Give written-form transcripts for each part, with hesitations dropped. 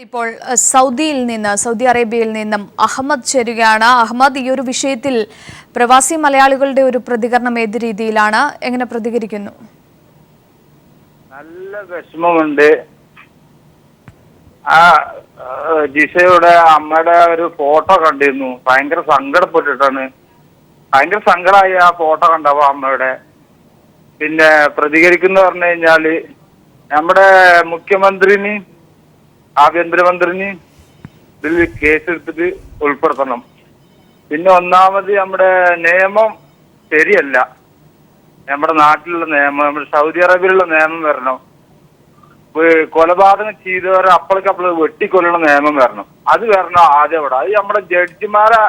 ഇപ്പോൾ സൗദി അറേബ്യയിൽ നിന്നും അഹമ്മദ് ചേരുകയാണ്. അഹമ്മദ്, ഈ ഒരു വിഷയത്തിൽ പ്രവാസി മലയാളികളുടെ ഒരു പ്രതികരണം ഏത് രീതിയിലാണ്, എങ്ങനെ പ്രതികരിക്കുന്നു? നല്ല വിഷമമുണ്ട്. ആ ജിഷയുടെ അമ്മയുടെ ഒരു ഫോട്ടോ കണ്ടിരുന്നു. ഭയങ്കര സങ്കടപ്പെട്ടിട്ടാണ്. ഭയങ്കര സങ്കടമായി ആ ഫോട്ടോ കണ്ടപ്പോ അമ്മയുടെ. പിന്നെ പ്രതികരിക്കുന്ന പറഞ്ഞു കഴിഞ്ഞാല് നമ്മുടെ മുഖ്യമന്ത്രിന് ആഭ്യന്തരമന്ത്രിന് ഇതിൽ കേസെടുത്തിട്ട് ഉൾപ്പെടുത്തണം. പിന്നെ ഒന്നാമത് നമ്മുടെ നിയമം ശരിയല്ല. നമ്മുടെ നാട്ടിലുള്ള നിയമം, നമ്മുടെ സൗദി അറേബ്യയിലുള്ള നിയമം വരണം. കൊലപാതകം ചെയ്തവരെ അപ്പോഴേക്കപ്പോൾ വെട്ടിക്കൊല്ലണ നിയമം വരണം. അത് വരണം ആദ്യം അവിടെ. അത് നമ്മുടെ ജഡ്ജിമാരെ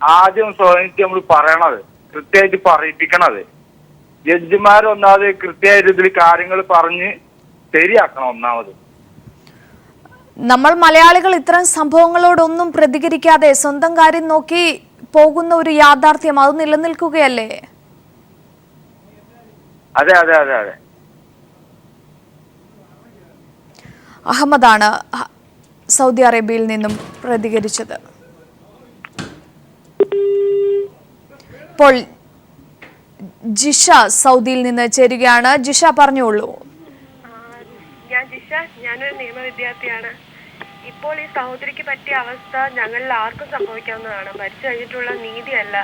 ആദ്യം സ്വയം നമ്മൾ പറയണത്, കൃത്യമായിട്ട് പറയിപ്പിക്കണത്. ജഡ്ജിമാരൊന്നാമത് കൃത്യമായിട്ട് ഇതിൽ കാര്യങ്ങൾ പറഞ്ഞ് ശരിയാക്കണം. ഒന്നാമത് നമ്മൾ മലയാളികൾ ഇത്തരം സംഭവങ്ങളോടൊന്നും പ്രതികരിക്കാതെ സ്വന്തം കാര്യം നോക്കി പോകുന്ന ഒരു യാഥാർത്ഥ്യം അത് നിലനിൽക്കുകയല്ലേ? അതെ അതെ അതെ അതെ അഹമ്മദാണ് സൗദി അറേബ്യയിൽ നിന്നും പ്രതികരിച്ചത്. ഇപ്പോൾ ജിഷ സൗദിയിൽ നിന്ന് ചേരുകയാണ്. ജിഷ, പറഞ്ഞോളൂ. ഞാനൊരു നിയമ വിദ്യാർത്ഥിയാണ്. ഇപ്പോൾ ഈ സഹോദരിക്ക് പറ്റിയ അവസ്ഥ ഞങ്ങളിൽ ആർക്കും സംഭവിക്കാവുന്നതാണ്. മരിച്ചു കഴിഞ്ഞിട്ടുള്ള നീതിയല്ല,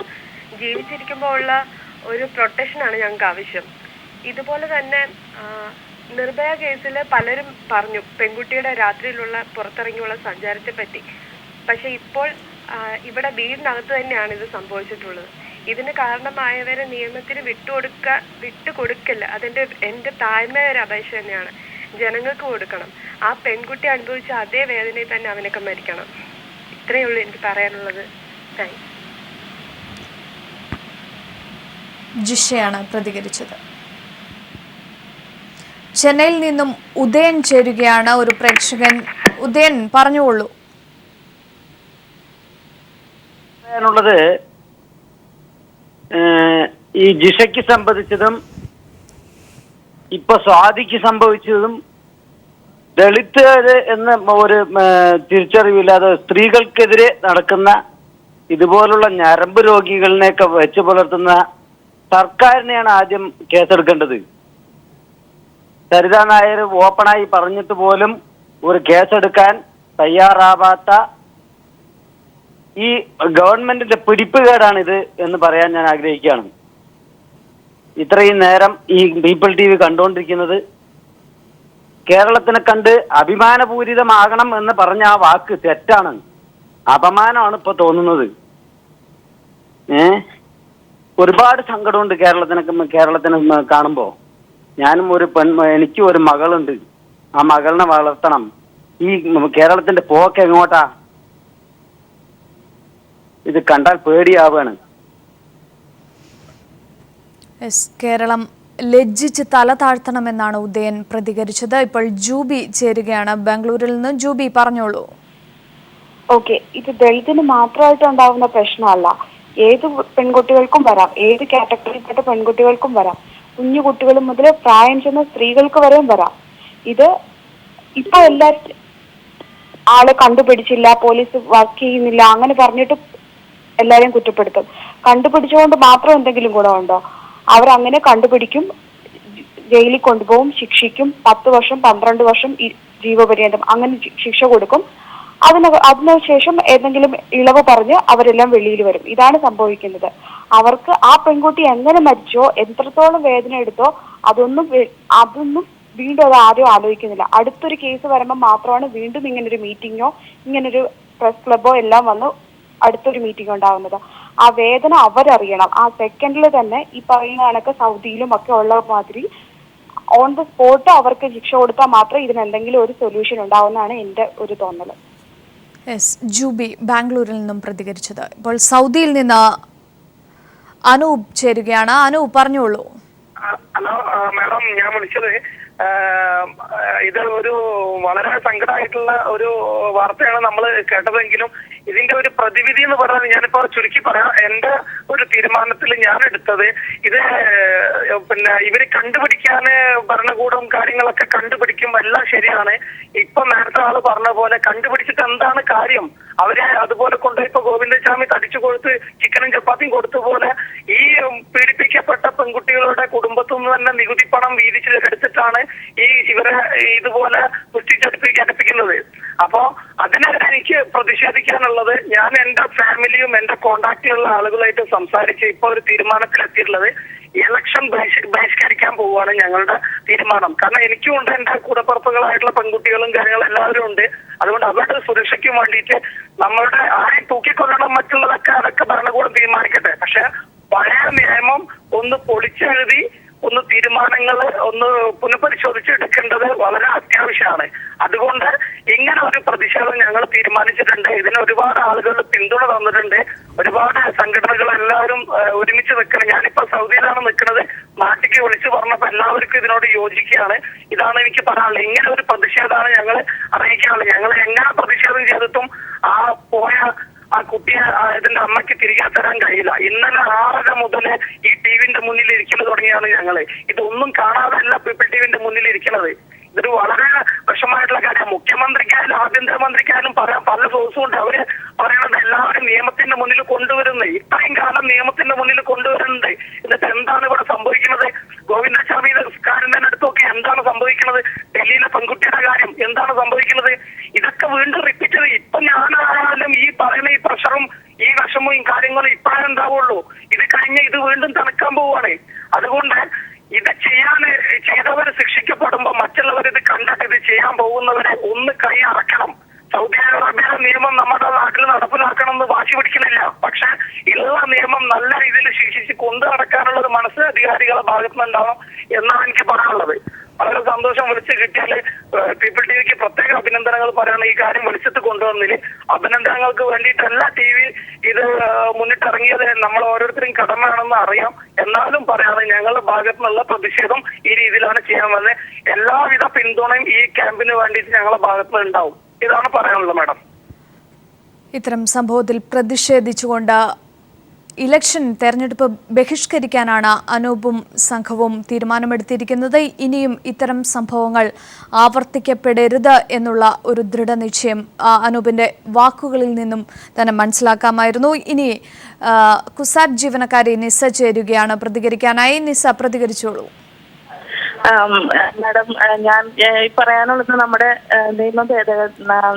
ജീവിച്ചിരിക്കുമ്പോൾ ഉള്ള ഒരു പ്രൊട്ടക്ഷനാണ് ഞങ്ങൾക്ക് ആവശ്യം. ഇതുപോലെ തന്നെ നിർഭയ കേസിൽ പലരും പറഞ്ഞു പെൺകുട്ടിയുടെ രാത്രിയിലുള്ള പുറത്തിറങ്ങിയുള്ള സഞ്ചാരത്തെ പറ്റി. പക്ഷെ ഇപ്പോൾ ഇവിടെ വീടിനകത്ത് തന്നെയാണ് ഇത് സംഭവിച്ചിട്ടുള്ളത്. ഇതിന് കാരണമായവരെ നിയമത്തിന് വിട്ടുകൊടുക്കില്ല. എൻ്റെ താഴ്മയായ ഒരു അപേക്ഷ തന്നെയാണ്. ജനങ്ങൾക്ക് കൊടുക്കണം. ആ പെൺകുട്ടി അനുഭവിച്ച അതേ വേദനയിൽ തന്നെ അവനൊക്കെ മരിക്കണം. ഇത്രയേ ഉള്ളൂ എനിക്ക് പറയാനുള്ളത്. ജിഷയാണ് പ്രതികരിച്ചത്. ചെന്നൈയിൽ നിന്നും ഉദയൻ ചേരുകയാണ്, ഒരു പ്രേക്ഷകൻ. ഉദയൻ, പറഞ്ഞുകൊള്ളൂ. പറയാനുള്ളത് ഈ ജിഷയ്ക്ക് സംഭവിച്ചതും ഇപ്പൊ സ്വാതിക്ക് സംഭവിച്ചതും ദളിത് എന്ന ഒരു തിരിച്ചറിവില്ലാതെ സ്ത്രീകൾക്കെതിരെ നടക്കുന്ന ഇതുപോലുള്ള ഞരമ്പ് രോഗികളിനെയൊക്കെ വെച്ചു പുലർത്തുന്ന സർക്കാരിനെയാണ് ആദ്യം കേസെടുക്കേണ്ടത്. സരിതാ നായർ ഓപ്പണായി പറഞ്ഞിട്ട് പോലും ഒരു കേസെടുക്കാൻ തയ്യാറാവാത്ത ഈ ഗവൺമെന്റിന്റെ പിടിപ്പുകേടാണിത് എന്ന് പറയാൻ ഞാൻ ആഗ്രഹിക്കുകയാണ്. ഇത്രയും നേരം ഈ പീപ്പിൾ TV കണ്ടുകൊണ്ടിരിക്കുന്നത് കേരളത്തിനെ കണ്ട് അഭിമാനപൂരിതമാകണം എന്ന് പറഞ്ഞ ആ വാക്ക് തെറ്റാണ്. അപമാനമാണ് ഇപ്പൊ തോന്നുന്നത്. ഒരുപാട് സങ്കടമുണ്ട് കേരളത്തിനെ കാണുമ്പോ. ഞാനും എനിക്കും ഒരു മകളുണ്ട്. ആ മകളിനെ വളർത്തണം. ഈ കേരളത്തിന്റെ പോക്ക് എങ്ങോട്ടാ? ഇത് കണ്ടാൽ പേടിയാവാണ്. കേരളം ലജ്ജിച്ച് തല താഴ്ത്തണമെന്നാണ് ഉദയൻ പ്രതികരിച്ചത്. ഇപ്പോൾ ജൂബി ചേരുകയാണ് ബാംഗ്ലൂരിൽ നിന്ന്. ജൂബി, പറഞ്ഞോളൂ. ഓക്കെ, ഇത് ദളിതിന് മാത്രമായിട്ട് ഉണ്ടാവുന്ന പ്രശ്നമല്ല. ഏത് പെൺകുട്ടികൾക്കും വരാം, ഏത് കാറ്റഗറിയിൽപ്പെട്ട പെൺകുട്ടികൾക്കും വരാം. കുഞ്ഞു കുട്ടികൾ മുതൽ പ്രായം ചെന്ന സ്ത്രീകൾക്ക് വരെയും വരാം. ഇത് ഇപ്പൊ ആളെ കണ്ടുപിടിച്ചില്ല, പോലീസ് വർക്ക് ചെയ്യുന്നില്ല, അങ്ങനെ പറഞ്ഞിട്ട് എല്ലാരെയും കുറ്റപ്പെടുത്തും. കണ്ടുപിടിച്ചുകൊണ്ട് മാത്രം എന്തെങ്കിലും ഗുണമുണ്ടോ? അവരങ്ങനെ കണ്ടുപിടിക്കും, ജയിലിൽ കൊണ്ടുപോകും, ശിക്ഷിക്കും. 10 വർഷം 12 വർഷം ജീവപര്യന്തം അങ്ങനെ ശിക്ഷ കൊടുക്കും. അതിനുശേഷം ഏതെങ്കിലും ഇളവ് പറഞ്ഞ് അവരെല്ലാം വെളിയിൽ വരും. ഇതാണ് സംഭവിക്കുന്നത്. അവർക്ക് ആ പെൺകുട്ടി എങ്ങനെ മരിച്ചോ, എത്രത്തോളം വേദന എടുത്തോ, അതൊന്നും വീണ്ടും അത് ആരും ആലോചിക്കുന്നില്ല. അടുത്തൊരു കേസ് വരുമ്പോൾ മാത്രമാണ് വീണ്ടും ഇങ്ങനൊരു മീറ്റിങ്ങോ ഇങ്ങനൊരു പ്രസ് ക്ലബോ എല്ലാം വന്ന് അടുത്തൊരു മീറ്റിംഗ് ഉണ്ടാവുന്നത്. ആ വേദന അവരറിയണം. ആ സെക്കൻഡിൽ തന്നെ ഈ പറയുന്ന കണക്ക് സൗദിയിലും ഒക്കെ ഉള്ള മാതിരി ഓൺ ദ സ്പോട്ട് അവർക്ക് ശിക്ഷ കൊടുത്താൽ മാത്രമേ ഇതിന് എന്തെങ്കിലും ഒരു സൊല്യൂഷൻ ഉണ്ടാവുന്നതാണ് എൻ്റെ ഒരു തോന്നൽ. ജൂബി ബാംഗ്ലൂരിൽ നിന്നും പ്രതികരിച്ചത്. ഇപ്പോൾ സൗദിയിൽ നിന്ന് അനൂപ് ചേരുകയാണ്. അനൂപ്, പറഞ്ഞോളൂ. ഹലോ മാഡം, ഞാൻ വിളിച്ചത് ഇത് ഒരു വളരെ സങ്കടമായിട്ടുള്ള ഒരു വാർത്തയാണ് നമ്മൾ കേട്ടതെങ്കിലും ഇതിന്റെ ഒരു പ്രതിവിധി എന്ന് പറഞ്ഞാൽ ഞാനിപ്പോ ചുരുക്കി പറയാം. എന്റെ ഒരു തീരുമാനത്തിൽ ഞാൻ എടുത്തത് ഇത് പിന്നെ ഇവര് കണ്ടുപിടിക്കാന് ഭരണകൂടം കാര്യങ്ങളൊക്കെ കണ്ടുപിടിക്കും, എല്ലാം ശരിയാണ്. ഇപ്പൊ നേരത്തെ ആള് പറഞ്ഞ പോലെ കണ്ടുപിടിച്ചിട്ട് എന്താണ് കാര്യം? അവരെ അതുപോലെ കൊണ്ടുപോയി ഇപ്പൊ ഗോവിന്ദസ്വാമി തടിച്ചു കൊടുത്ത് ചിക്കനും ചപ്പാത്തിയും കൊടുത്ത പോലെ ഈ പീഡിപ്പിക്കപ്പെട്ട പെൺകുട്ടികളുടെ കുടുംബത്തിൽ നിന്ന് തന്നെ നികുതി പണം വീതിച്ചെടുത്തിട്ടാണ് ഇവരെ ഇതുപോലെ പുഷ്ടിച്ചടുപ്പിക്കുന്നത്. അപ്പോ അതിനെതിരെ എനിക്ക് പ്രതിഷേധിക്കാനുള്ളത്, ഞാൻ എന്റെ ഫാമിലിയും എന്റെ കോണ്ടാക്റ്റിലുള്ള ആളുകളായിട്ട് സംസാരിച്ച് ഇപ്പൊ ഒരു തീരുമാനത്തിലെത്തിയിട്ടുള്ളത് ഇലക്ഷൻ ബഹിഷ്കരിക്കാൻ പോവുകയാണ് ഞങ്ങളുടെ തീരുമാനം. കാരണം എനിക്കും ഉണ്ട്, എന്റെ കൂടപ്പുറപ്പുകളായിട്ടുള്ള പെൺകുട്ടികളും കാര്യങ്ങളും എല്ലാവരും ഉണ്ട്. അതുകൊണ്ട് അവരുടെ സുരക്ഷയ്ക്കും വേണ്ടിയിട്ട് നമ്മളുടെ ആരെയും തൂക്കിക്കൊല്ലണം മറ്റുള്ളതൊക്കെ അതൊക്കെ ഭരണകൂടം തീരുമാനിക്കട്ടെ. പക്ഷെ പഴയ നിയമം ഒന്ന് പൊളിച്ചെഴുതി ഒന്ന് തീരുമാനങ്ങൾ ഒന്ന് പുനഃപരിശോധിച്ചെടുക്കേണ്ടത് വളരെ അത്യാവശ്യമാണ്. അതുകൊണ്ട് ഇങ്ങനെ ഒരു പ്രതിഷേധം ഞങ്ങൾ തീരുമാനിച്ചിട്ടുണ്ട്. ഇതിന് ഒരുപാട് ആളുകൾ പിന്തുണ തന്നിട്ടുണ്ട്. ഒരുപാട് സംഘടനകൾ എല്ലാവരും ഒരുമിച്ച് നിൽക്കണം. ഞാനിപ്പോ സൗദിയിലാണ് നിൽക്കുന്നത്. നാട്ടിലേക്ക് വിളിച്ചു പറഞ്ഞപ്പോ എല്ലാവർക്കും ഇതിനോട് യോജിക്കുകയാണ്. ഇതാണ് എനിക്ക് പറയാനുള്ളത്. ഇങ്ങനെ ഒരു പ്രതിഷേധമാണ് ഞങ്ങൾ അറിയിക്കാനുള്ളത്. ഞങ്ങൾ എങ്ങനെ പ്രതിഷേധം ചെയ്തിട്ടും പോയ ആ കുട്ടിയെ ഇതിന്റെ അമ്മയ്ക്ക് തിരികെ തരാൻ കഴിയില്ല. ഇന്നലെ 6:30 മുതൽ ഈ ടിവിന്റെ മുന്നിൽ ഇരിക്കുന്നത് തുടങ്ങിയാണ് ഞങ്ങള്. ഇതൊന്നും കാണാതല്ല പീപ്പിൾ ടിവിന്റെ മുന്നിൽ ഇരിക്കുന്നത്. ഇതൊരു വളരെ വിഷമമായിട്ടുള്ള കാര്യം. മുഖ്യമന്ത്രിക്കായാലും ആഭ്യന്തരമന്ത്രിക്കായാലും പറയാൻ പല സോഴ്സും ഉണ്ട്. അവര് പറയുന്നത് എല്ലാവരും നിയമത്തിന്റെ മുന്നിൽ കൊണ്ടുവരുന്നത്, ഇത്രയും കാലം നിയമത്തിന്റെ മുന്നിൽ കൊണ്ടുവരുന്നുണ്ട്. എന്നിട്ട് എന്താണ് ഇവിടെ സംഭവിക്കുന്നത്? ഗോവിന്ദസ്വാമി കാരന്റെ അടുത്തൊക്കെ എന്താണ് സംഭവിക്കുന്നത്? ഡൽഹിയിലെ പെൺകുട്ടിയുടെ കാര്യം എന്താണ് സംഭവിക്കുന്നത്? ഇതൊക്കെ വീണ്ടും റിപ്പീറ്റ് ചെയ്ത് ഇപ്പൊ ഞാനായാലും ഈ പറയുന്ന ഈ പ്രഷറും ഈ വിഷമവും ഈ കാര്യങ്ങളും ഇപ്പോഴേ ഉണ്ടാവുള്ളൂ. ഇത് കഴിഞ്ഞ് ഇത് വീണ്ടും തണുക്കാൻ പോവുകയാണ്. അതുകൊണ്ട് ഇത് ചെയ്തവർ ശിക്ഷിക്കപ്പെടുമ്പോ മറ്റുള്ളവർ ഇത് കണ്ടിട്ട് ഇത് ചെയ്യാൻ പോകുന്നവരെ ഒന്ന് കൈ അറക്കണം. സൗദി അറേബ്യയിലെ നിയമം നമ്മുടെ നാട്ടിൽ നടപ്പിലാക്കണം എന്ന് വാശി പിടിക്കുന്നില്ല. പക്ഷെ ഉള്ള നിയമം നല്ല രീതിയിൽ ശിക്ഷിച്ച് കൊണ്ടു നടക്കാനുള്ള ഒരു മനസ്സ് അധികാരികളുടെ ഭാഗത്തുനിന്നുണ്ടാവും എന്നാണ് എനിക്ക് പറയാനുള്ളത്. വളരെ സന്തോഷം. വിളിച്ച് കിട്ടിയാല് പീപ്പിൾ ടിവിക്ക് പ്രത്യേക അഭിനന്ദനങ്ങൾ പറയണം. ഈ കാര്യം വിളിച്ചിട്ട് കൊണ്ടുവന്നതിൽ അഭിനന്ദനങ്ങൾക്ക് വേണ്ടിയിട്ടല്ല ടി വി ഇത് മുന്നിട്ടിറങ്ങിയത്. നമ്മൾ ഓരോരുത്തരും കടമയാണെന്ന് അറിയാം. എന്നാലും പറയാതെ ഞങ്ങളുടെ ഭാഗത്തു നിന്നുള്ള പ്രതിഷേധം ഈ രീതിയിലാണ് ചെയ്യാൻ വന്നത്. എല്ലാവിധ പിന്തുണയും ഈ ക്യാമ്പിന് വേണ്ടിയിട്ട് ഞങ്ങളുടെ ഭാഗത്ത് നിന്ന് ഉണ്ടാവും. ഇതാണ് പറയാനുള്ളത് മാഡം. ഇത്തരം സംഭവത്തിൽ പ്രതിഷേധിച്ചുകൊണ്ട് ഇലക്ഷൻ തെരഞ്ഞെടുപ്പ് ബഹിഷ്കരിക്കാനാണ് അനൂപും സംഘവും തീരുമാനമെടുത്തിരിക്കുന്നത്. ഇനിയും ഇത്തരം സംഭവങ്ങൾ ആവർത്തിക്കപ്പെടരുത് എന്നുള്ള ഒരു ദൃഢനിശ്ചയം അനൂപിന്റെ വാക്കുകളിൽ നിന്നും തന്നെ മനസ്സിലാക്കാമായിരുന്നു. ഇനി കുസാറ്റ് ജീവനക്കാരി നിസ ചേരുകയാണ് പ്രതികരിക്കാനായി. നിസ, പ്രതികരിച്ചോളൂ. മാഡം, ഞാൻ പറയാനുള്ളത് നമ്മുടെ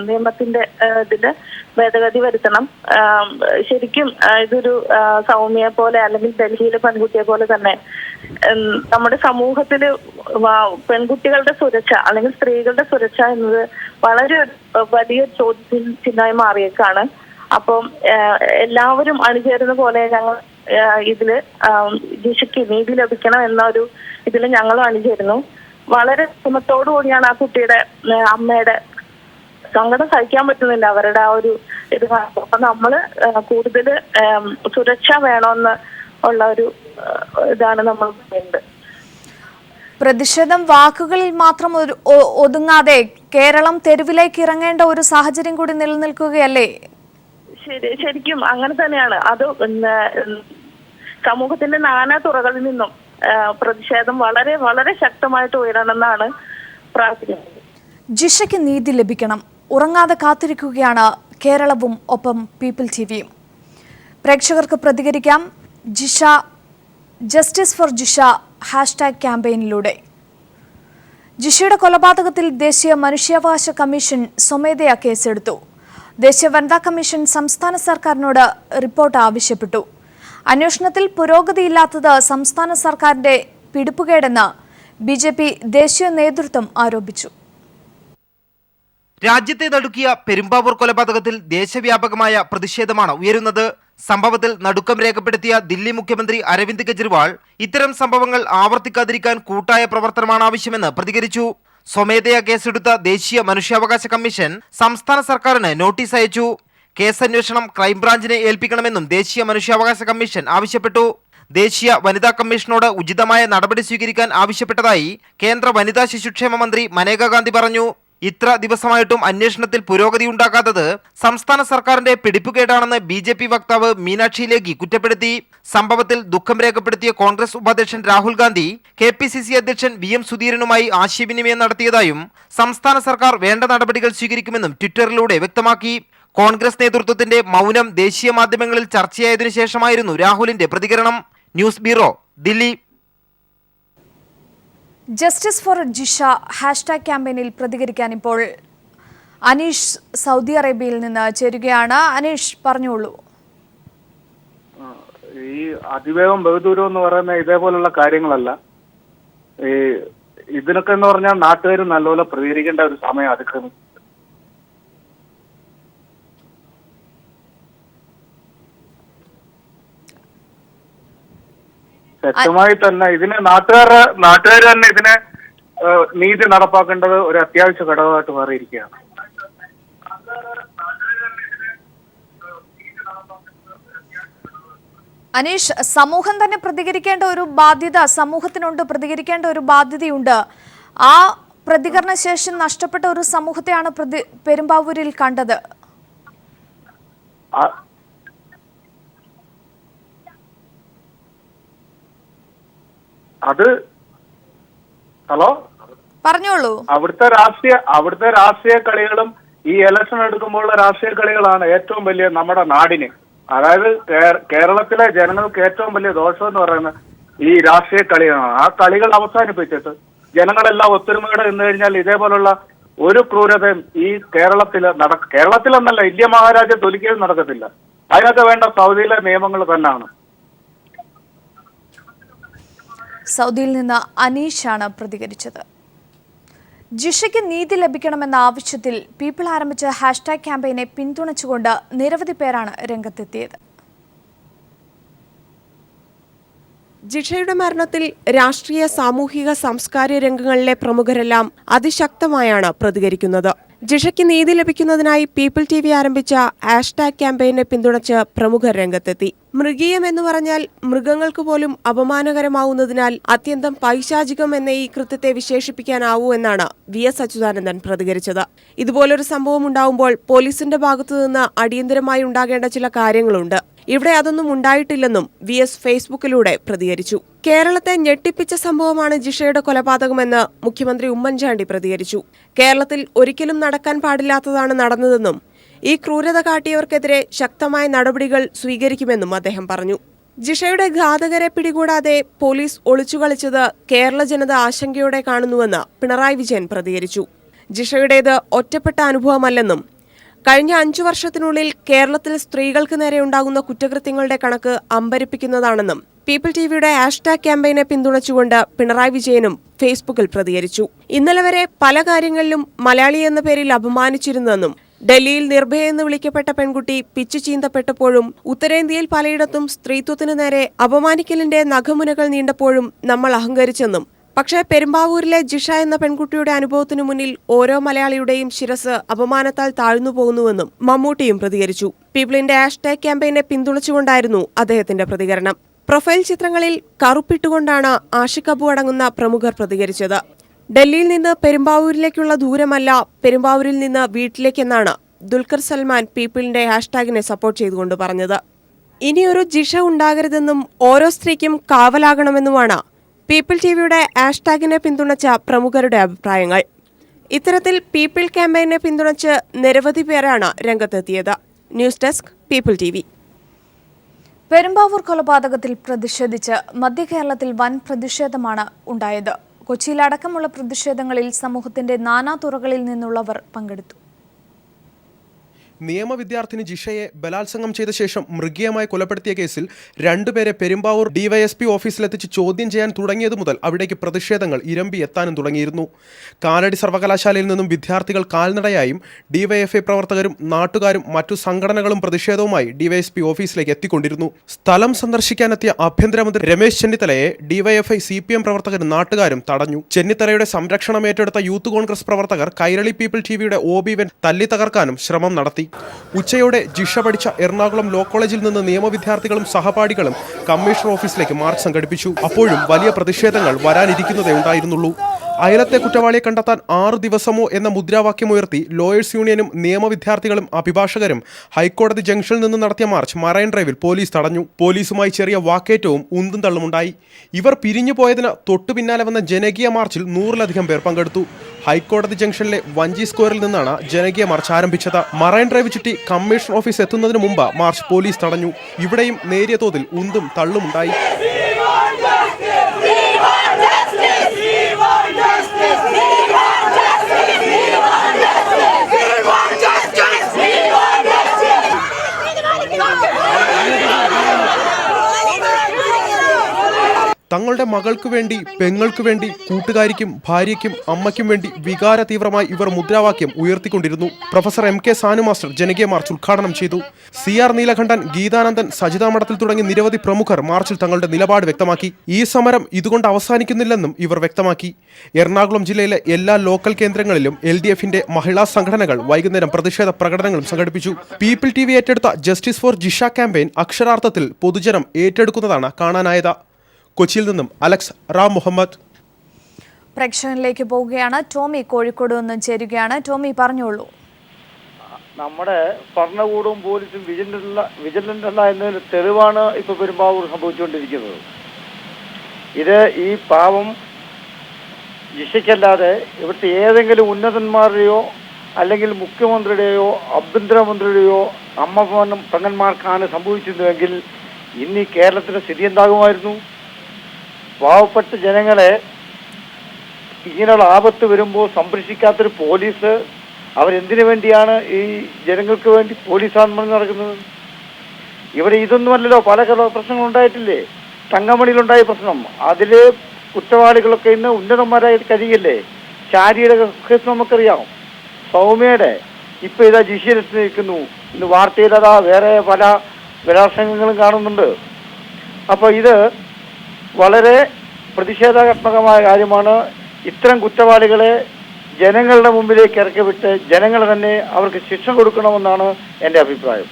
നിയമത്തിന്റെ ഇതില് ഭേദഗതി വരുത്തണം. ശരിക്കും ഇതൊരു സൗമ്യയെ പോലെ അല്ലെങ്കിൽ ഡൽഹിയിലെ പെൺകുട്ടിയെ പോലെ തന്നെ നമ്മുടെ സമൂഹത്തില് പെൺകുട്ടികളുടെ സുരക്ഷ അല്ലെങ്കിൽ സ്ത്രീകളുടെ സുരക്ഷ എന്നത് വളരെ വലിയ ചോദ്യചിഹ്നമായി മാറിയേക്കാണ്. അപ്പം എല്ലാവരും അണിചേരുന്ന പോലെ ഞങ്ങൾ ഇതില് ജിഷയ്ക്ക് നീതി ലഭിക്കണം എന്ന ഒരു ഇതിൽ ഞങ്ങളും അണിചേരുന്നു. വളരെ ക്ഷമത്തോടു കൂടിയാണ് ആ കുട്ടിയുടെ അമ്മയുടെ സങ്കടം സഹിക്കാൻ പറ്റുന്നില്ല അവരുടെ ആ ഒരു ഇത്. അപ്പൊ നമ്മള് കൂടുതൽ സുരക്ഷ വേണമെന്ന് ഉള്ള ഒരു ഇതാണ് നമ്മൾ പറയുന്നത്. പ്രതിഷേധം വാക്കുകളിൽ മാത്രം ഒതുങ്ങാതെ കേരളം തെരുവിലേക്ക് ഇറങ്ങേണ്ട ഒരു സാഹചര്യം കൂടി നിലനിൽക്കുകയല്ലേ? ശരിക്കും അങ്ങനെ തന്നെയാണ്. അത് സമൂഹത്തിന്റെ നാനാ തുറകളിൽ നിന്നും പ്രതിഷേധം വളരെ വളരെ ശക്തമായിട്ട് ഉയരണമെന്നാണ് പ്രാർത്ഥിക്കുന്നത്. ജിഷയ്ക്ക് നീതി ലഭിക്കണം. ഉറങ്ങാതെ കാത്തിരിക്കുകയാണ് കേരളവും ഒപ്പം പീപ്പിൾ ടിവിയും. പ്രേക്ഷകർക്ക് പ്രതികരിക്കാം. Jisha, justice for Jisha hashtag ക്യാമ്പയിനിലൂടെ. ജിഷയുടെ കൊലപാതകത്തിൽ ദേശീയ മനുഷ്യാവകാശ കമ്മീഷൻ സ്വമേധയാ കേസെടുത്തു. ദേശീയ വനിതാ കമ്മീഷൻ സംസ്ഥാന സർക്കാരിനോട് റിപ്പോർട്ട് ആവശ്യപ്പെട്ടു. അന്വേഷണത്തിൽ പുരോഗതിയില്ലാത്തത് സംസ്ഥാന സർക്കാരിന്റെ പിടിപ്പുകേടെന്ന് BJP ദേശീയ നേതൃത്വം ആരോപിച്ചു. രാജ്യത്തെ നടുക്കിയ പെരുമ്പാവൂർ കൊലപാതകത്തിൽ ദേശവ്യാപകമായ പ്രതിഷേധമാണ് ഉയരുന്നത്. സംഭവത്തിൽ നടുക്കം രേഖപ്പെടുത്തിയ ദില്ലി മുഖ്യമന്ത്രി അരവിന്ദ് കെജ്രിവാൾ ഇത്തരം സംഭവങ്ങൾ ആവർത്തിക്കാതിരിക്കാൻ കൂട്ടായ പ്രവർത്തനമാണ് ആവശ്യമെന്ന് പ്രതികരിച്ചു. സ്വമേധയാ കേസെടുത്ത ദേശീയ മനുഷ്യാവകാശ കമ്മീഷൻ സംസ്ഥാന സർക്കാരിന് നോട്ടീസ് അയച്ചു. കേസന്വേഷണം ക്രൈംബ്രാഞ്ചിനെ ഏൽപ്പിക്കണമെന്നും ദേശീയ മനുഷ്യാവകാശ കമ്മീഷൻ ആവശ്യപ്പെട്ടു. ദേശീയ വനിതാ കമ്മീഷനോട് ഉചിതമായ നടപടി സ്വീകരിക്കാൻ ആവശ്യപ്പെട്ടതായി കേന്ദ്ര വനിതാ ശിശുക്ഷേമ മന്ത്രി മനേകാ ഗാന്ധി പറഞ്ഞു. ഇത്ര ദിവസമായിട്ടും അന്വേഷണത്തിൽ പുരോഗതി ഉണ്ടാകാത്തത് സംസ്ഥാന സർക്കാരിന്റെ പിടിപ്പുകേടാണെന്ന് BJP വക്താവ് മീനാക്ഷി ലേഖി കുറ്റപ്പെടുത്തി. സംഭവത്തിൽ ദുഃഖം രേഖപ്പെടുത്തിയ കോൺഗ്രസ് ഉപാധ്യക്ഷൻ രാഹുൽ ഗാന്ധി KPCC അധ്യക്ഷൻ VM സുധീരനുമായി ആശയവിനിമയം നടത്തിയതായും സംസ്ഥാന സർക്കാർ വേണ്ട നടപടികൾ സ്വീകരിക്കുമെന്നും ട്വിറ്ററിലൂടെ വ്യക്തമാക്കി. കോൺഗ്രസ് നേതൃത്വത്തിന്റെ മൗനം ദേശീയ മാധ്യമങ്ങളിൽ ചർച്ചയായതിനു ശേഷമായിരുന്നു രാഹുലിന്റെ പ്രതികരണം. News bureau, Delhi. Justice for Jisha hashtag ക്യാമ്പയിനിൽ പ്രതികരിക്കാൻ ഇപ്പോൾ അനീഷ് സൗദി അറേബ്യയിൽ നിന്ന് ചേരുകയാണ്. അനീഷ്, പറഞ്ഞോളൂ. ഈ അതിവേഗം ബഹുദൂരം എന്ന് പറയുന്ന ഇതേപോലുള്ള കാര്യങ്ങളല്ല. ഈ ഇതിനൊക്കെ എന്ന് പറഞ്ഞാൽ നാട്ടുകാർ നല്ലപോലെ പ്രതികരിക്കേണ്ട ഒരു സമയം അതിക്രമിച്ചു. വ്യക്തമായി തന്നെ ഇതിനെ നാട്ടുകാർ തന്നെ ഇതിനെ നീതി നടപ്പാക്കേണ്ടത് ഒരു അത്യാവശ്യ ഘടകമായിട്ട് മാറിയിരിക്കുകയാണ്. അനീഷ്, സമൂഹം തന്നെ പ്രതികരിക്കേണ്ട ഒരു ബാധ്യത സമൂഹത്തിനുണ്ട്, പ്രതികരിക്കേണ്ട ഒരു ബാധ്യതയുണ്ട്. ആ പ്രതികരണ ശേഷം നഷ്ടപ്പെട്ട ഒരു സമൂഹത്തെയാണ് പെരുമ്പാവൂരിൽ കണ്ടത്. അത് ഹലോ പറഞ്ഞോളൂ. അവിടുത്തെ രാഷ്ട്രീയ കളികളും ഈ ഇലക്ഷൻ എടുക്കുമ്പോഴുള്ള രാഷ്ട്രീയ കളികളാണ് ഏറ്റവും വലിയ നമ്മുടെ നാടിന്, അതായത് കേരളത്തിലെ ജനങ്ങൾക്ക് ഏറ്റവും വലിയ ദോഷം എന്ന് പറയുന്നത് ഈ രാഷ്ട്രീയ കളികളാണ്. ആ കളികൾ അവസാനിപ്പിച്ചിട്ട് ജനങ്ങളെല്ലാം ഒത്തൊരുമയോടെ നിന്ന് കഴിഞ്ഞാൽ ഇതേപോലുള്ള ഒരു ക്രൂരതയും ഈ കേരളത്തിലെന്നല്ല ഇന്ത്യ മഹാരാജ്യത്ത് ഒരിക്കലും നടക്കത്തില്ല. അതിനൊക്കെ വേണ്ട സൗദിയിലെ നിയമങ്ങൾ തന്നെയാണ്. സൗദിയിൽ നിന്ന് അനീഷാണ് പ്രതികരിച്ചത്. ജിഷയ്ക്ക് നീതി ലഭിക്കണമെന്ന ആവശ്യത്തിൽ പീപ്പിൾ ആരംഭിച്ച ഹാഷ്ടാഗ് ക്യാമ്പയിനെ പിന്തുണച്ചുകൊണ്ട് നിരവധി പേരാണ് രംഗത്തെത്തിയത്. ജിഷയുടെ മരണത്തിൽ രാഷ്ട്രീയ, സാമൂഹിക, സാംസ്കാരിക രംഗങ്ങളിലെ പ്രമുഖരെല്ലാം അതിശക്തമായാണ് പ്രതികരിക്കുന്നത്. ജിഷയ്ക്ക് നീതി ലഭിക്കുന്നതിനായി പീപ്പിൾ TV ആരംഭിച്ച ഹാഷ്ടാഗ് ക്യാമ്പയിനെ പിന്തുണച്ച് പ്രമുഖർ രംഗത്തെത്തി. മൃഗീയം എന്ന് പറഞ്ഞാൽ മൃഗങ്ങൾക്ക് പോലും അപമാനകരമാവുന്നതിനാൽ അത്യന്തം പൈശാചികം എന്ന ഈ കൃത്യത്തെ വിശേഷിപ്പിക്കാനാവൂ എന്നാണ് VS അച്യുതാനന്ദൻ പ്രതികരിച്ചത്. ഇതുപോലൊരു സംഭവം ഉണ്ടാവുമ്പോൾ പോലീസിന്റെ ഭാഗത്തുനിന്ന് അടിയന്തരമായി ഉണ്ടാകേണ്ട ചില കാര്യങ്ങളുണ്ട്. ഇവിടെ അതൊന്നും ഉണ്ടായിട്ടില്ലെന്നും VS ഫേസ്ബുക്കിലൂടെ പ്രതികരിച്ചു. കേരളത്തെ ഞെട്ടിപ്പിച്ച സംഭവമാണ് ജിഷയുടെ കൊലപാതകമെന്ന് മുഖ്യമന്ത്രി ഉമ്മൻചാണ്ടി പ്രതികരിച്ചു. കേരളത്തിൽ ഒരിക്കലും നടക്കാൻ പാടില്ലാത്തതാണ് നടന്നതെന്നും ഈ ക്രൂരത കാട്ടിയവർക്കെതിരെ ശക്തമായ നടപടികൾ സ്വീകരിക്കുമെന്നും അദ്ദേഹം പറഞ്ഞു. ജിഷയുടെ ഘാതകരെ പിടികൂടാതെ പോലീസ് ഒളിച്ചുകളിച്ചത് കേരള ജനത ആശങ്കയോടെ കാണുന്നുവെന്ന് പിണറായി വിജയൻ പ്രതികരിച്ചു. ജിഷയുടേത് ഒറ്റപ്പെട്ട അനുഭവമല്ലെന്നും കഴിഞ്ഞ 5 വർഷത്തിനുള്ളിൽ കേരളത്തിൽ സ്ത്രീകൾക്ക് നേരെ ഉണ്ടാകുന്ന കുറ്റകൃത്യങ്ങളുടെ കണക്ക് അമ്പരിപ്പിക്കുന്നതാണെന്നും പീപ്പിൾ TVയുടെ ഹാഷ്ടാഗ് ക്യാമ്പയിനെ പിന്തുണച്ചുകൊണ്ട് പിണറായി വിജയനും ഫേസ്ബുക്കിൽ പ്രതികരിച്ചു. ഇന്നലെ വരെ പല കാര്യങ്ങളിലും മലയാളി എന്ന പേരിൽ അപമാനിച്ചിരുന്നെന്നും ഡൽഹിയിൽ നിർഭയ എന്ന് വിളിക്കപ്പെട്ട പെൺകുട്ടി പിച്ചു ചീന്തപ്പെട്ടപ്പോഴും ഉത്തരേന്ത്യയിൽ പലയിടത്തും സ്ത്രീത്വത്തിനു നേരെ അപമാനിക്കലിന്റെ നഖമുനകൾ നീണ്ടപ്പോഴും നമ്മൾ അഹങ്കരിച്ചെന്നും പക്ഷേ പെരുമ്പാവൂരിലെ ജിഷ എന്ന പെൺകുട്ടിയുടെ അനുഭവത്തിനു മുന്നിൽ ഓരോ മലയാളിയുടെയും ശിരസ് അപമാനത്താൽ താഴ്ന്നു പോകുന്നുവെന്നും മമ്മൂട്ടിയും പ്രതികരിച്ചു. പീപ്പിളിന്റെ ഹാഷ്ടാഗ് ക്യാമ്പയിനെ പിന്തുണച്ചുകൊണ്ടായിരുന്നു അദ്ദേഹത്തിന്റെ പ്രതികരണം. പ്രൊഫൈൽ ചിത്രങ്ങളിൽ കറുപ്പിട്ടുകൊണ്ടാണ് ആഷിഖ് അബു അടങ്ങുന്ന പ്രമുഖർ പ്രതികരിച്ചത്. ഡൽഹിയിൽ നിന്ന് പെരുമ്പാവൂരിലേക്കുള്ള ദൂരമല്ല, പെരുമ്പാവൂരിൽ നിന്ന് വീട്ടിലേക്കെന്നാണ് ദുൽഖർ സൽമാൻ പീപ്പിളിന്റെ ഹാഷ്ടാഗിനെ സപ്പോർട്ട് ചെയ്തുകൊണ്ട് പറഞ്ഞത്. ഇനിയൊരു ജിഷ ഉണ്ടാകരുതെന്നും ഓരോ സ്ത്രീക്കും കാവലാകണമെന്നുമാണ് പീപ്പിൾ TVയുടെ ഹാഷ്ടാഗിനെ പിന്തുണച്ച പ്രമുഖരുടെ അഭിപ്രായങ്ങൾ. ഇത്തരത്തിൽ പീപ്പിൾ ക്യാമ്പയിനെ പിന്തുണച്ച് നിരവധി പേരാണ് രംഗത്തെത്തിയത്. News desk, people TV. Perumbavoor കൊലപാതകത്തിൽ പ്രതിഷേധിച്ച് മധ്യകേരളത്തിൽ വൻ പ്രതിഷേധമാണ് ഉണ്ടായത്. കൊച്ചിയിലടക്കമുള്ള പ്രതിഷേധങ്ങളിൽ സമൂഹത്തിന്റെ നാനാതുറകളിൽ നിന്നുള്ളവർ പങ്കെടുത്തു. നിയമ വിദ്യാർത്ഥിനി ജിഷയെ ബലാത്സംഗം ചെയ്ത ശേഷം മൃഗീയമായി കൊലപ്പെടുത്തിയ കേസിൽ 2 പേരെ പെരുമ്പാവൂർ DYSP ഓഫീസിലെത്തിച്ച് ചോദ്യം ചെയ്യാൻ തുടങ്ങിയതു മുതൽ അവിടേക്ക് പ്രതിഷേധങ്ങൾ ഇരമ്പി എത്താനും തുടങ്ങിയിരുന്നു. കാലടി സർവകലാശാലയിൽ നിന്നും വിദ്യാർത്ഥികൾ കാൽനടയായും DYFI പ്രവർത്തകരും നാട്ടുകാരും മറ്റു സംഘടനകളും പ്രതിഷേധവുമായി DYSP ഓഫീസിലേക്ക് എത്തിക്കൊണ്ടിരുന്നു. സ്ഥലം സന്ദർശിക്കാനെത്തിയ ആഭ്യന്തരമന്ത്രി രമേശ് ചെന്നിത്തലയെ DYFI CPM പ്രവർത്തകരും നാട്ടുകാരും തടഞ്ഞു. ചെന്നിത്തലയുടെ സംരക്ഷണം ഏറ്റെടുത്ത യൂത്ത് കോൺഗ്രസ് പ്രവർത്തകർ കൈരളി പീപ്പിൾ TVയുടെ OB ഇവന്റ് തല്ലി തകർക്കാനും ശ്രമം നടത്തി. ഉച്ചയോടെ ജിഷ പഠിച്ച എറണാകുളം ലോ കോളേജിൽ നിന്ന് നിയമവിദ്യാർത്ഥികളും സഹപാഠികളും കമ്മീഷണർ ഓഫീസിലേക്ക് മാർച്ച് സംഘടിപ്പിച്ചു. അപ്പോഴും വലിയ പ്രതിഷേധങ്ങൾ വരാനിരിക്കുന്നതേ ഉണ്ടായിരുന്നുള്ളൂ. അയലത്തെ കുറ്റവാളിയെ കണ്ടെത്താൻ 6 ദിവസമോ എന്ന മുദ്രാവാക്യമുയർത്തി ലോയേഴ്സ് യൂണിയനും നിയമവിദ്യാർത്ഥികളും അഭിഭാഷകരും ഹൈക്കോടതി ജംഗ്ഷനിൽ നിന്ന് നടത്തിയ മാർച്ച് മറൈൻ ഡ്രൈവിൽ പോലീസ് തടഞ്ഞു. പോലീസുമായി ചെറിയ വാക്കേറ്റവും ഉന്തും തള്ളുമുണ്ടായി. ഇവർ പിരിഞ്ഞു പോയതിന് തൊട്ടു പിന്നാലെ വന്ന ജനകീയ മാർച്ചിൽ 100-ലധികം പേർ പങ്കെടുത്തു. ഹൈക്കോടതി ജംഗ്ഷനിലെ വഞ്ചി സ്ക്വയറിൽ നിന്നാണ് ജനകീയ മാർച്ച് ആരംഭിച്ചത്. മറൈൻ ഡ്രൈവ് ചുറ്റി കമ്മീഷൻ ഓഫീസ് എത്തുന്നതിന് മുമ്പ് മാർച്ച് പോലീസ് തടഞ്ഞു. ഇവിടെയും നേരിയ തോതിൽ ഉന്തും തള്ളുമുണ്ടായി. തങ്ങളുടെ മകൾക്ക് വേണ്ടി, പെങ്ങൾക്ക് വേണ്ടി, കൂട്ടുകാരിക്കും ഭാര്യയ്ക്കും അമ്മയ്ക്കും വേണ്ടി വികാര തീവ്രമായി ഇവർ മുദ്രാവാക്യം ഉയർത്തിക്കൊണ്ടിരുന്നു. പ്രൊഫസർ MK സാനു മാസ്റ്റർ ജനകീയ മാർച്ച് ഉദ്ഘാടനം ചെയ്തു. CR നീലകണ്ഠൻ, ഗീതാനന്ദൻ, സജിതാ മഠത്തിൽ തുടങ്ങി നിരവധി പ്രമുഖർ മാർച്ചിൽ തങ്ങളുടെ നിലപാട് വ്യക്തമാക്കി. ഈ സമരം ഇതുകൊണ്ട് അവസാനിക്കുന്നില്ലെന്നും ഇവർ വ്യക്തമാക്കി. എറണാകുളം ജില്ലയിലെ എല്ലാ ലോക്കൽ കേന്ദ്രങ്ങളിലും LDF-ന്റെ മഹിളാ സംഘടനകൾ വൈകുന്നേരം പ്രതിഷേധ പ്രകടനങ്ങളും സംഘടിപ്പിച്ചു. പീപ്പിൾ TV ഏറ്റെടുത്ത ജസ്റ്റിസ് ഫോർ ജിഷ ക്യാമ്പയിൻ അക്ഷരാർത്ഥത്തിൽ പൊതുജനം ഏറ്റെടുക്കുന്നതാണ് കാണാനായത്. കൊച്ചിയിൽ നിന്നും അലക്സ് റാം മുഹമ്മദ്. പ്രേക്ഷകരിലേക്ക് പോവുകയാണ്. ടോമി കോഴിക്കോട് നിന്നും ചേരുകയാണ്. ടോമി പറഞ്ഞോളൂ. നമ്മുടെ ഭരണകൂടവും പോലീസും വിജിലന്റ് അല്ല എന്നതിന് തെളിവാണ് ഇപ്പൊ പെരുമ്പാവൂർ സംഭവിച്ചുകൊണ്ടിരിക്കുന്നത്. ഇത് ഈ പാവം ജിഷയ്ക്കല്ലാതെ ഇവിടുത്തെ ഏതെങ്കിലും ഉന്നതന്മാരുടെയോ അല്ലെങ്കിൽ മുഖ്യമന്ത്രിയുടെയോ ആഭ്യന്തരമന്ത്രിയുടെയോ പെങ്ങന്മാർക്കാണ് സംഭവിച്ചിരുന്നുവെങ്കിൽ ഇന്ന് ഈ കേരളത്തിന്റെ സ്ഥിതി എന്താകുമായിരുന്നു? പാവപ്പെട്ട ജനങ്ങളെ ഇങ്ങനെയുള്ള ആപത്ത് വരുമ്പോൾ സംരക്ഷിക്കാത്തൊരു പോലീസ്, അവരെന്തിനു വേണ്ടിയാണ് ഈ ജനങ്ങൾക്ക് വേണ്ടി പോലീസാണെന്ന് നടക്കുന്നത്? ഇവിടെ ഇതൊന്നുമല്ലല്ലോ, പല പ്രശ്നങ്ങൾ ഉണ്ടായിട്ടില്ലേ? തങ്കമണിയിലുണ്ടായ പ്രശ്നം, അതിൽ കുറ്റവാളികളൊക്കെ ഇന്ന് ഉന്നതന്മാരായി കഴിയില്ലേ? ശാരിയുടെ കേസ് നമുക്കറിയാം. സൗമ്യയുടെ ഇപ്പൊ ഇതാ ജിഷയിലെത്തി നിൽക്കുന്നു. ഇന്ന് വാർത്തയിൽ അതാ വേറെ പല ബലാത്സംഗങ്ങളും കാണുന്നുണ്ട്. അപ്പൊ ഇത് വളരെ പ്രതിഷേധാത്മകമായ കാര്യമാണ്. ഇത്തരം കുറ്റവാളികളെ ജനങ്ങളുടെ മുമ്പിലേക്ക് ഇറക്കിവിട്ട് ജനങ്ങൾ തന്നെ അവർക്ക് ശിക്ഷ കൊടുക്കണമെന്നാണ് എൻ്റെ അഭിപ്രായം.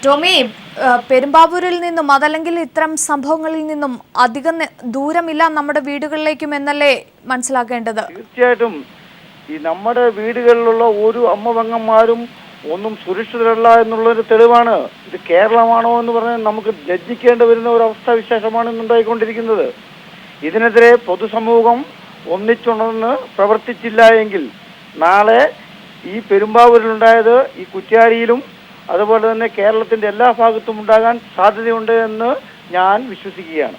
ടോമി, പെരുമ്പാവൂരിൽ നിന്നും അതല്ലെങ്കിൽ ഇത്തരം സംഭവങ്ങളിൽ നിന്നും അധികം ദൂരമില്ല നമ്മുടെ വീടുകളിലേക്കും എന്നല്ലേ മനസ്സിലാക്കേണ്ടത്? തീർച്ചയായിട്ടും ഈ നമ്മുടെ വീടുകളിലുള്ള ഒരു അമ്മപെങ്ങന്മാരും ഒന്നും സുരക്ഷിതരല്ല എന്നുള്ളൊരു തെളിവാണ്. ഇത് കേരളമാണോ എന്ന് പറഞ്ഞാൽ നമുക്ക് ലജ്ജിക്കേണ്ടി വരുന്ന ഒരു അവസ്ഥാവിശേഷമാണ് ഇന്നുണ്ടായിക്കൊണ്ടിരിക്കുന്നത്. ഇതിനെതിരെ പൊതുസമൂഹം ഒന്നിച്ചുണർന്ന് പ്രവർത്തിച്ചില്ല എങ്കിൽ നാളെ ഈ പെരുമ്പാവൂരിലുണ്ടായത് ഈ കുറ്റ്യാടിയിലും അതുപോലെ തന്നെ കേരളത്തിന്റെ എല്ലാ ഭാഗത്തും ഉണ്ടാകാൻ സാധ്യതയുണ്ട് എന്ന് ഞാൻ വിശ്വസിക്കുകയാണ്.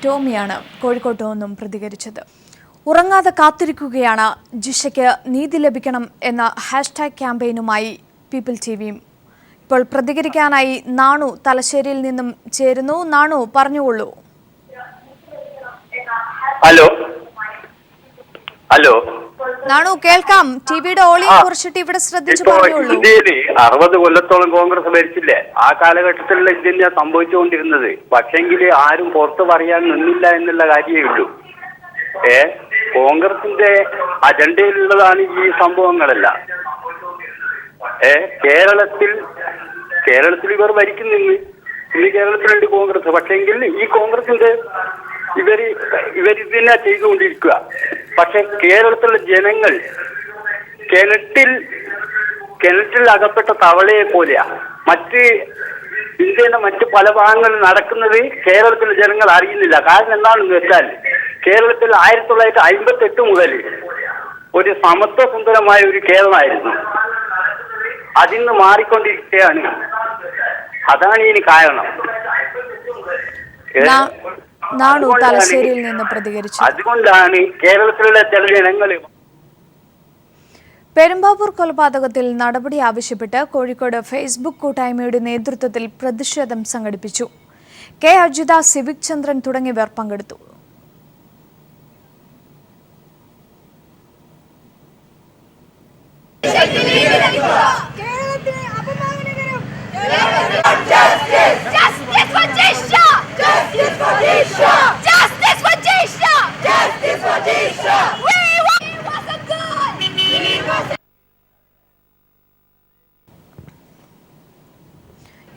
ടോമിയാണ് കോഴിക്കോട്ട് നിന്നും പ്രതികരിച്ചത്. ഉറങ്ങാതെ കാത്തിരിക്കുകയാണ് ജിഷയ്ക്ക് നീതി ലഭിക്കണം എന്ന ഹാഷ്ടാഗ് ക്യാമ്പയിനുമായി പീപ്പിൾ ടിവിയും. ഇപ്പോൾ പ്രതികരിക്കാനായി നാണു തലശ്ശേരിയിൽ നിന്നും ചേരുന്നു. നാണു, പറഞ്ഞുകൊള്ളൂ. ഹലോ ഹലോ നാണു, കേൾക്കാം. ടിവിയുടെ ഓളിയം കുറച്ചിട്ട് ഇവിടെ ശ്രദ്ധിച്ചു പറഞ്ഞോളൂ. ഇന്ത്യയില് 60 കൊല്ലത്തോളം കോൺഗ്രസ് ഭരിച്ചില്ലേ? ആ കാലഘട്ടത്തിലുള്ള ഇന്ത്യ സംഭവിച്ചുകൊണ്ടിരുന്നത്. പക്ഷെങ്കിൽ ആരും പുറത്ത് പറയാൻ നിന്നില്ല എന്നുള്ള കാര്യമേ ഉള്ളൂ. കോൺഗ്രസിന്റെ അജണ്ടയിലുള്ളതാണ് ഈ സംഭവങ്ങളെല്ലാം. കേരളത്തിൽ ഇവർ ഭരിക്കുന്നില്ല. ഇന്ന് കേരളത്തിലുണ്ട് കോൺഗ്രസ്. പക്ഷെങ്കിൽ ഈ കോൺഗ്രസിന്റെ ഇവരിതിനെ ചെയ്തുകൊണ്ടിരിക്കുക. പക്ഷെ കേരളത്തിലെ ജനങ്ങൾ കിണറ്റിൽ അകപ്പെട്ട തവളയെ പോലെയാ. ഇന്ത്യയുടെ മറ്റ് പല ഭാഗങ്ങളിൽ നടക്കുന്നത് കേരളത്തിലെ ജനങ്ങൾ അറിയുന്നില്ല. കാരണം എന്താണെന്ന് വെച്ചാൽ കേരളത്തിൽ 1958 മുതൽ ഒരു സമത്വസുന്ദരമായ ഒരു കേരളമായിരുന്നു. അതിന്ന് മാറിക്കൊണ്ടിരിക്കുകയാണ്. അതാണ് ഇതിന് കാരണം. നാണു തലശ്ശേരിയിൽ നിന്ന് പ്രതികരിച്ചു. അതുകൊണ്ടാണ് കേരളത്തിലുള്ള ചില ജനങ്ങൾ പെരുമ്പാവൂർ കൊലപാതകത്തിൽ നടപടി ആവശ്യപ്പെട്ട് കോഴിക്കോട് ഫേസ്ബുക്ക് കൂട്ടായ്മയുടെ നേതൃത്വത്തിൽ പ്രതിഷേധം സംഘടിപ്പിച്ചു. കെ അജിത, സിവിക് ചന്ദ്രൻ തുടങ്ങിയവർ പങ്കെടുത്തു.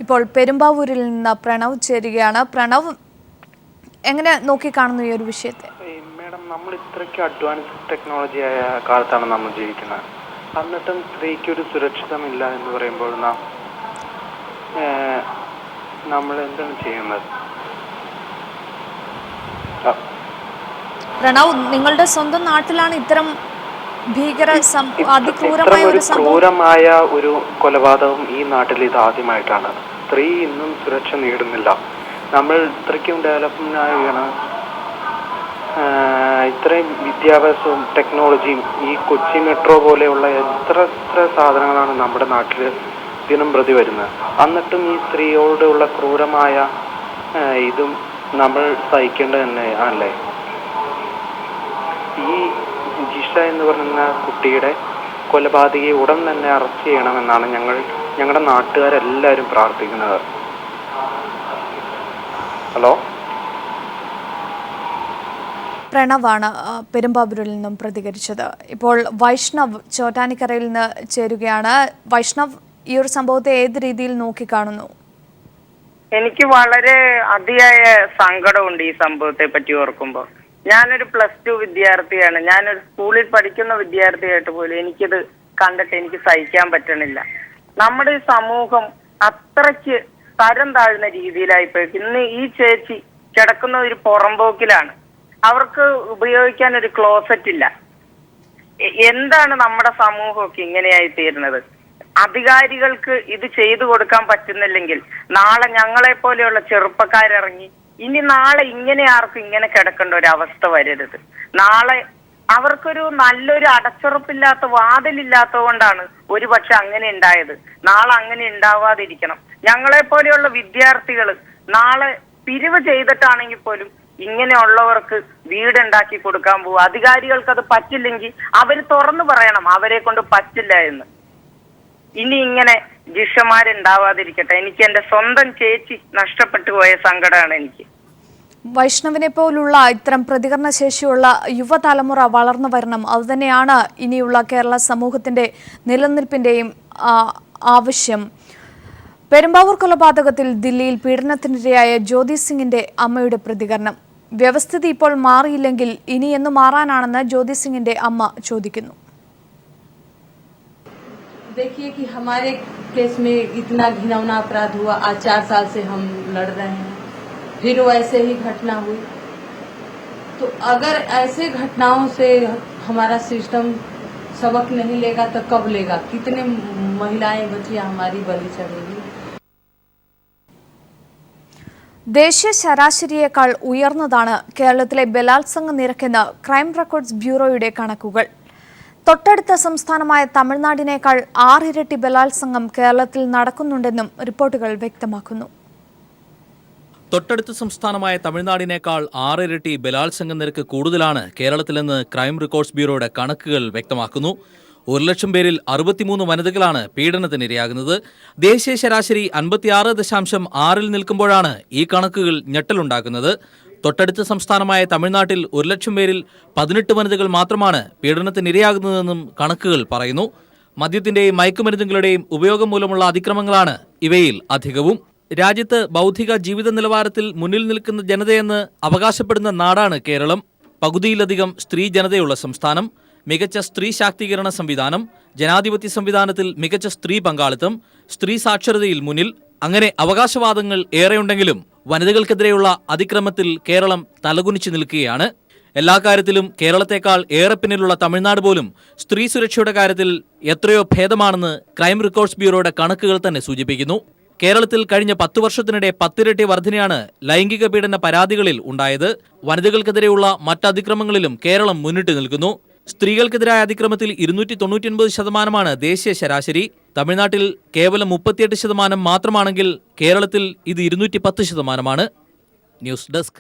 ഇപ്പോൾ പെരുമ്പാവൂരിൽ നിന്ന് പ്രണവ് ചേരുകയാണ്. പ്രണവ്, എങ്ങനെ നോക്കിക്കാണുന്നു ഈ ഒരു വിഷയത്തെ? മേഡം, നമ്മൾ ഇത്രയ്ക്ക് അഡ്വാൻസ് ടെക്നോളജി ആയ കാലത്താണ് നമ്മൾ ജീവിക്കുന്നത്. എന്നിട്ടും സ്ത്രീക്ക് ഒരു സുരക്ഷിതമില്ല എന്ന് പറയുമ്പോൾ നമ്മൾ എന്താണ് ചെയ്യുന്നത്? പ്രണവ്, നിങ്ങളുടെ സ്വന്തം നാട്ടിലാണ് ഇത്തരം ഭീകര അതിക്രൂരമായ ക്രൂരമായ ഒരു കൊലപാതകം ഈ നാട്ടിൽ ഇത് ആദ്യമായിട്ടാണ്. സ്ത്രീ ഇന്നും സുരക്ഷ നേടുന്നില്ല. നമ്മൾ ഇത്രയ്ക്കും ഡെവലപ്മെന്റ് ആവുകയാണ്. ഇത്രയും വിദ്യാഭ്യാസവും ടെക്നോളജിയും ഈ കൊച്ചി മെട്രോ പോലെയുള്ള എത്ര സാധനങ്ങളാണ് നമ്മുടെ നാട്ടിൽ ദിനം പ്രതി വരുന്നത്. എന്നിട്ടും ഈ സ്ത്രീയോടുള്ള ക്രൂരമായ ഇതും നമ്മൾ സഹിക്കേണ്ടത് തന്നെ അല്ലേ? ഈ ജിഷ എന്ന് പറയുന്ന കുട്ടിയുടെ കൊലപാതകയെ ഉടൻ തന്നെ അറസ്റ്റ് ചെയ്യണമെന്നാണ് ഞങ്ങളുടെ നാട്ടുകാരെല്ലാവരും പ്രാർത്ഥിക്കുന്നത്. ഹലോ, പ്രണവാണ് പെരുമ്പാവൂരിൽ നിന്നും പ്രതികരിച്ചത്. ഇപ്പോൾ വൈഷ്ണവ് ചോറ്റാനിക്കരയിൽ നിന്ന് ചേരുകയാണ്. വൈഷ്ണവ്, ഈ ഒരു സംഭവത്തെ ഏത് രീതിയിൽ നോക്കിക്കാണുന്നു? എനിക്ക് വളരെ അതിയായ സങ്കടമുണ്ട് ഈ സംഭവത്തെ പറ്റി ഓർക്കുമ്പോൾ. ഞാനൊരു +2 വിദ്യാർത്ഥിയാണ്. ഞാനൊരു സ്കൂളിൽ പഠിക്കുന്ന വിദ്യാർത്ഥിയായിട്ട് പോലും എനിക്കിത് കണ്ടിട്ട് എനിക്ക് സഹിക്കാൻ പറ്റണില്ല. നമ്മുടെ ഈ സമൂഹം അത്രയ്ക്ക് തരം താഴ്ന്ന രീതിയിലായിപ്പോയി. ഇന്ന് ഈ ചേച്ചി കിടക്കുന്ന ഒരു പുറമ്പോക്കിലാണ്. അവർക്ക് ഉപയോഗിക്കാൻ ഒരു ക്ലോസറ്റ് ഇല്ല. എന്താണ് നമ്മുടെ സമൂഹമൊക്കെ ഇങ്ങനെയായി തീരുന്നത്? അധികാരികൾക്ക് ഇത് ചെയ്തു കൊടുക്കാൻ പറ്റുന്നില്ലെങ്കിൽ നാളെ ഞങ്ങളെ പോലെയുള്ള ചെറുപ്പക്കാരിറങ്ങി ഇനി നാളെ ഇങ്ങനെ ആർക്കും ഇങ്ങനെ കിടക്കേണ്ട ഒരു അവസ്ഥ വരരുത്. നാളെ അവർക്കൊരു നല്ലൊരു അടച്ചുറപ്പില്ലാത്ത വാതിലില്ലാത്തത് കൊണ്ടാണ് ഒരുപക്ഷെ അങ്ങനെ ഉണ്ടായത്. നാളെ അങ്ങനെ ഉണ്ടാവാതിരിക്കണം. ഞങ്ങളെ പോലെയുള്ള വിദ്യാർത്ഥികൾ നാളെ പിരിവ് ചെയ്തിട്ടാണെങ്കിൽ പോലും ഇങ്ങനെയുള്ളവർക്ക് വീടുണ്ടാക്കി കൊടുക്കാൻ പോകും. അധികാരികൾക്ക് അത് പറ്റില്ലെങ്കിൽ അവർ തുറന്നു പറയണം അവരെ കൊണ്ട് പറ്റില്ല എന്ന്. ഇനി ഇങ്ങനെ ജിഷമാരുണ്ടാവാതിരിക്കട്ടെ. എനിക്ക് എന്റെ സ്വന്തം ചേച്ചി നഷ്ടപ്പെട്ടു പോയ സങ്കടമാണ് എനിക്ക്. വൈഷ്ണവിനെ പോലുള്ള ഇത്തരം പ്രതികരണ ശേഷിയുള്ള യുവതലമുറ വളർന്നു വരണം. അതുതന്നെയാണ് ഇനിയുള്ള കേരള സമൂഹത്തിന്റെ നിലനിൽപ്പിന്റെയും ആവശ്യം. പെരുമ്പാവൂർ കൊലപാതകത്തിൽ ദില്ലിയിൽ പീഡനത്തിനിരയായ ജ്യോതി സിംഗിന്റെ അമ്മയുടെ പ്രതികരണം. വ്യവസ്ഥിതി ഇപ്പോൾ മാറിയില്ലെങ്കിൽ ഇനി എന്ന് മാറാനാണെന്ന് ജ്യോതി സിംഗിന്റെ അമ്മ ചോദിക്കുന്നു. देखिए कि हमारे केस में इतना घिनौना अपराध हुआ, आज 4 साल से हम लड़ रहे हैं, फिर वो ऐसे ही घटना हुई। तो अगर ऐसे घटनाओं से हमारा सिस्टम सबक नहीं लेगा तो कब लेगा? कितने महिलाएं बच्चियां हमारी बलि चढ़ेगी? ദേശീയ ശരാശരിയേക്കാൾ ഉയർന്നതാണ് കേരളത്തിലെ ബലാത്സംഗ നിരക്കെന്ന് ക്രൈം റെക്കോർഡ്സ് ബ്യൂറോയുടെ കണക്കുകൾ. തൊട്ടടുത്ത സംസ്ഥാനമായ തമിഴ്നാടിനേക്കാൾ 6 ഇരട്ടി ബലാത്സംഗം കേരളത്തിൽ നടക്കുന്നുണ്ടെന്നും റിപ്പോർട്ടുകൾ വ്യക്തമാക്കുന്നു. തൊട്ടടുത്ത സംസ്ഥാനമായ തമിഴ്നാടിനേക്കാൾ 6 ഇരട്ടി ബലാത്സംഗ നിരക്ക് കൂടുതലാണ് കേരളത്തിലെന്ന് ക്രൈം റെക്കോർഡ്സ് ബ്യൂറോയുടെ കണക്കുകൾ വ്യക്തമാക്കുന്നു. 1,00,000 പേരിൽ 63 വനിതകളാണ് പീഡനത്തിനിരയാകുന്നത്. ദേശീയ ശരാശരി 56.6 നിൽക്കുമ്പോഴാണ് ഈ കണക്കുകൾ ഞെട്ടലുണ്ടാക്കുന്നത്. തൊട്ടടുത്ത സംസ്ഥാനമായ തമിഴ്നാട്ടിൽ 1,00,000 പേരിൽ 18 വനിതകൾ മാത്രമാണ് പീഡനത്തിനിരയാകുന്നതെന്നും കണക്കുകൾ പറയുന്നു. മദ്യത്തിന്റെയും മയക്കുമരുന്നുകളുടെയും ഉപയോഗം മൂലമുള്ള അതിക്രമങ്ങളാണ് ഇവയിൽ അധികവും. രാജ്യത്ത് ബൗദ്ധിക ജീവിത നിലവാരത്തിൽ മുന്നിൽ നിൽക്കുന്ന ജനതയെന്ന് അവകാശപ്പെടുന്ന നാടാണ് കേരളം. പകുതിയിലധികം സ്ത്രീ ജനതയുള്ള സംസ്ഥാനം. മികച്ച സ്ത്രീ ശാക്തീകരണ സംവിധാനം, ജനാധിപത്യ സംവിധാനത്തിൽ മികച്ച സ്ത്രീ പങ്കാളിത്തം, സ്ത്രീ സാക്ഷരതയിൽ മുന്നിൽ, അങ്ങനെ അവകാശവാദങ്ങൾ ഏറെയുണ്ടെങ്കിലും വനിതകൾക്കെതിരെയുള്ള അതിക്രമത്തിൽ കേരളം തലകുനിച്ചു നിൽക്കുകയാണ്. എല്ലാ കാര്യത്തിലും കേരളത്തെക്കാൾ ഏറെ പിന്നിലുള്ള തമിഴ്നാട് പോലും സ്ത്രീ സുരക്ഷയുടെ കാര്യത്തിൽ എത്രയോ ഭേദമാണെന്ന് ക്രൈം റെക്കോർഡ്സ് ബ്യൂറോയുടെ കണക്കുകൾ തന്നെ സൂചിപ്പിക്കുന്നു. കേരളത്തിൽ കഴിഞ്ഞ 10 വർഷത്തിനിടെ 10 ഇരട്ടി വർധനയാണ് ലൈംഗിക പീഡന പരാതികളിൽ ഉണ്ടായത്. വനിതകൾക്കെതിരെയുള്ള മറ്റതിക്രമങ്ങളിലും കേരളം മുന്നിട്ട് നിൽക്കുന്നു. സ്ത്രീകൾക്കെതിരായ അതിക്രമത്തിൽ 299% ദേശീയ ശരാശരി. തമിഴ്നാട്ടിൽ കേവലം 38% മാത്രമാണെങ്കിൽ കേരളത്തിൽ ഇത് 210%. News desk.